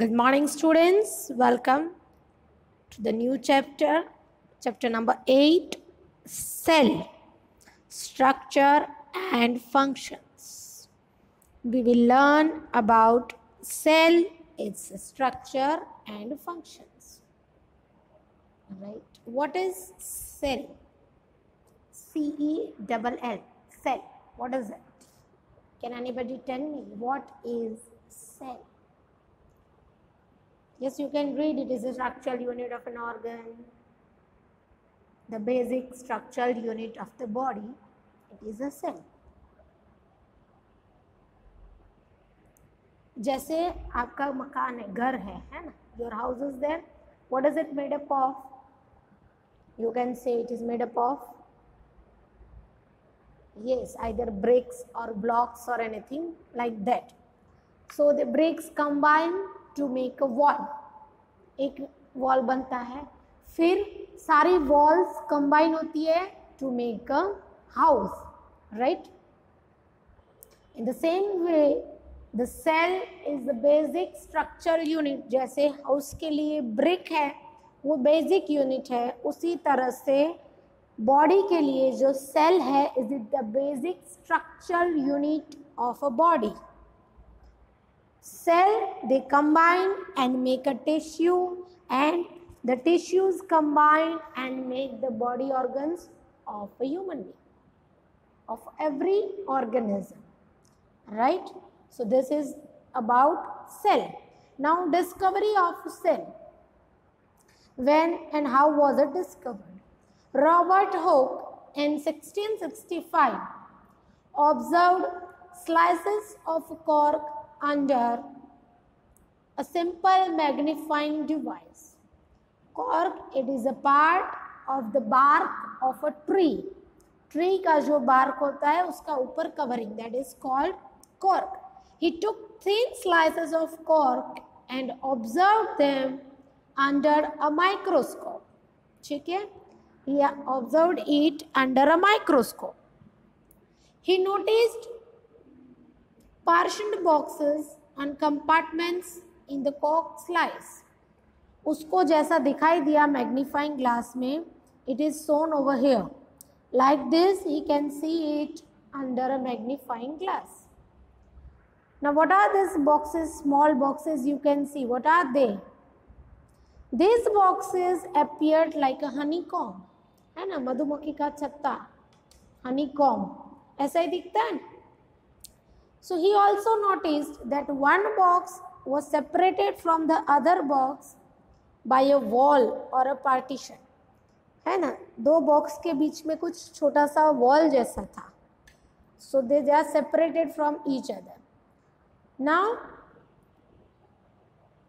Good morning, students. Welcome to the new chapter, chapter number 8, Cell, Structure and Functions. We will learn about cell, its structure and functions. Right? What is cell? C-E-double-L, cell. What is it? Can anybody tell me what is cell? Yes, you can read. It is a structural unit of an organ, the basic structural unit of the body. It is a cell. जैसे आपका मकान है, घर है ना? Your house is there. What is it made up of? You can say it is made up of, yes, either bricks or blocks or anything like that. So the bricks combine to make a wall. एक wall बनता है, फिर सारी walls combine होती है to make a house, right? In the same way, the cell is the basic structural unit. जैसे house के लिए brick है, वो basic unit है, उसी तरह से body के लिए जो cell है, is it the basic structural unit of a body. Cell, they combine and make a tissue, and the tissues combine and make the body organs of a human being, of every organism, right? So this is about cell. Now discovery of cell. When and how was it discovered? Robert Hooke in 1665 observed slices of cork under a simple magnifying device. Cork, it is a part of the bark of a tree. Tree का जो bark होता है उसका ऊपर covering, that is called cork. He took thin slices of cork and observed them under a microscope. ठीक है? He observed it under a microscope. He noticed partitioned boxes and compartments in the cork slice. उसको जैसा दिखाई दिया magnifying glass में, it is shown over here. Like this, he can see it under a magnifying glass. Now, what are these boxes? Small boxes you can see. What are they? These boxes appeared like a honeycomb. है ना, मधुमक्खी का छत्ता, honeycomb. ऐसा ही दिखता है. So he also noticed that one box was separated from the other box by a wall or a partition. है ना, दो बॉक्स के बीच में कुछ छोटा सा वॉल जैसा था. So they are separated from each other. Now,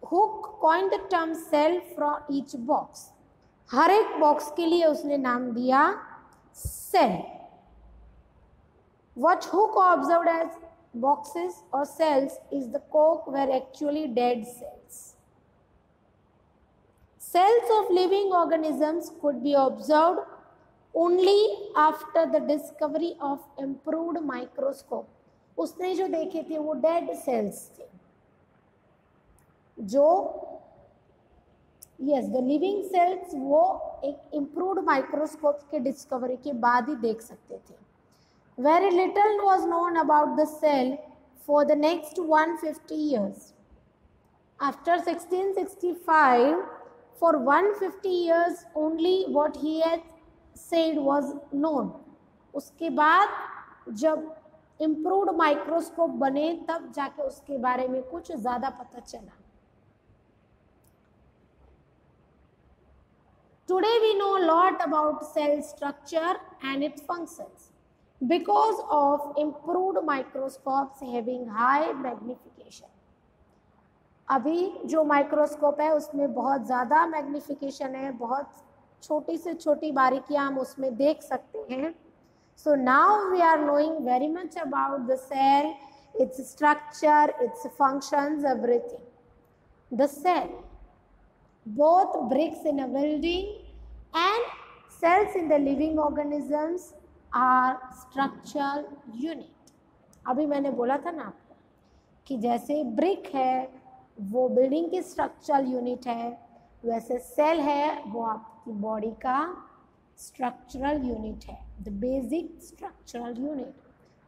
Hooke coined the term cell for each box. हर एक बॉक्स के लिए उसने नाम दिया cell. What Hooke observed as boxes or cells is the cork were actually dead cells. Cells of living organisms could be observed only after the discovery of improved microscope. उसने जो देखे थे वो डेड सेल्स थे, जो yes the living cells वो एक improved microscope के डिस्कवरी के बाद ही देख सकते थे. Very little was known about the cell for the next 150 years. After 1665, for 150 years only what he had said was known. उसके बाद जब इम्प्रूव्ड माइक्रोस्कोप बने तब जाके उसके बारे में कुछ ज़्यादा पता चला. Today we know a lot about cell structure and its functions because of improved microscopes having high magnification. अभी जो माइक्रोस्कोप है उसमें बहुत ज़्यादा मैग्निफिकेशन है, बहुत छोटी से छोटी बारीकियां हम उसमें देख सकते हैं. So now we are knowing very much about the cell, its structure, its functions, everything. The cell, both bricks in a building and cells in the living organisms are structural unit. अभी मैंने बोला था ना आपको कि जैसे brick है वो बिल्डिंग की स्ट्रक्चरल यूनिट है, वैसे सेल है वो आपकी बॉडी का स्ट्रक्चरल यूनिट है, द बेसिक स्ट्रक्चरल यूनिट,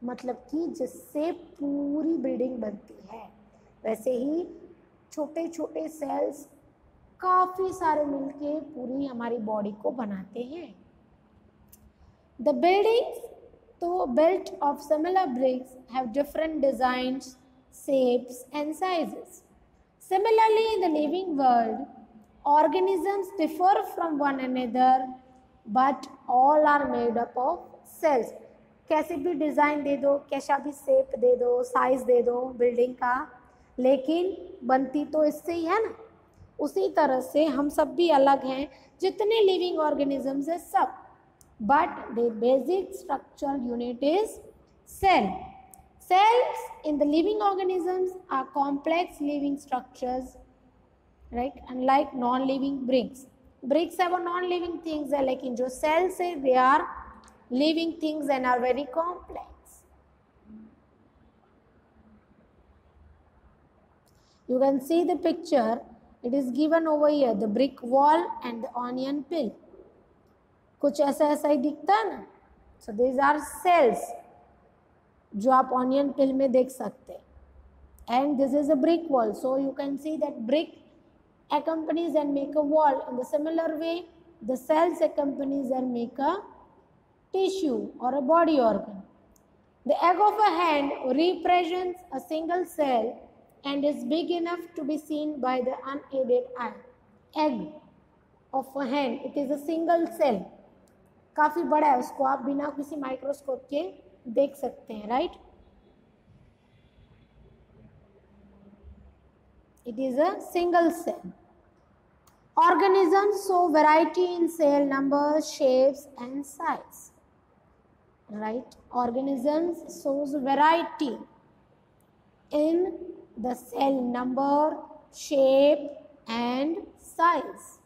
मतलब कि जिससे पूरी बिल्डिंग बनती है। वैसे ही छोटे छोटे सेल्स काफ़ी सारे मिलके पूरी हमारी बॉडी को बनाते हैं। द बिल्डिंग्स तो built of similar bricks have different designs, shapes and sizes. Similarly, in the living world, organisms differ from one another, but all are made up of cells. कैसे भी डिज़ाइन दे दो, कैसा भी shape दे दो, size दे दो building का, लेकिन बनती तो इससे ही है ना। उसी तरह से हम सब भी अलग हैं, जितने लिविंग ऑर्गेनिजम्स हैं सब, but the basic structural unit is cell. Cells in the living organisms are complex living structures, right? Unlike non-living bricks. Bricks have a non-living things है, लेकिन जो cells है they are living things and are very complex. You can see the picture. It is given over here, the brick wall and the onion peel. कुछ ऐसा ऐसा ही दिखता है ना। सो दीज आर सेल्स जो आप ऑनियन पिल में देख सकते हैं। And this is a brick wall, so you can see that brick accompanies and make a wall. In the similar way, the cells accompanies and make a tissue or a body organ. The egg of a hen represents a single cell and is big enough to be seen by the unaided eye. Egg of a hen, it is a single cell. काफ़ी बड़ा है, उसको आप बिना किसी microscope के देख सकते हैं, right. It is a single cell. Organisms show variety in cell numbers, shapes and size, right? Organisms shows variety in the cell number, shape and size.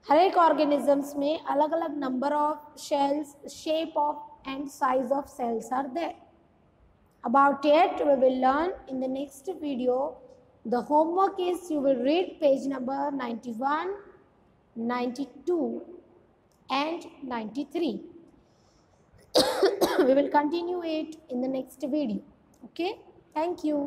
हर एक ऑर्गेनिजम्स में अलग अलग number of cells, shape of and size of cells are there. About it we will learn in the next video. The homework is you will read page number 91, 92 and 93. We will continue it in the next video. Okay, thank you.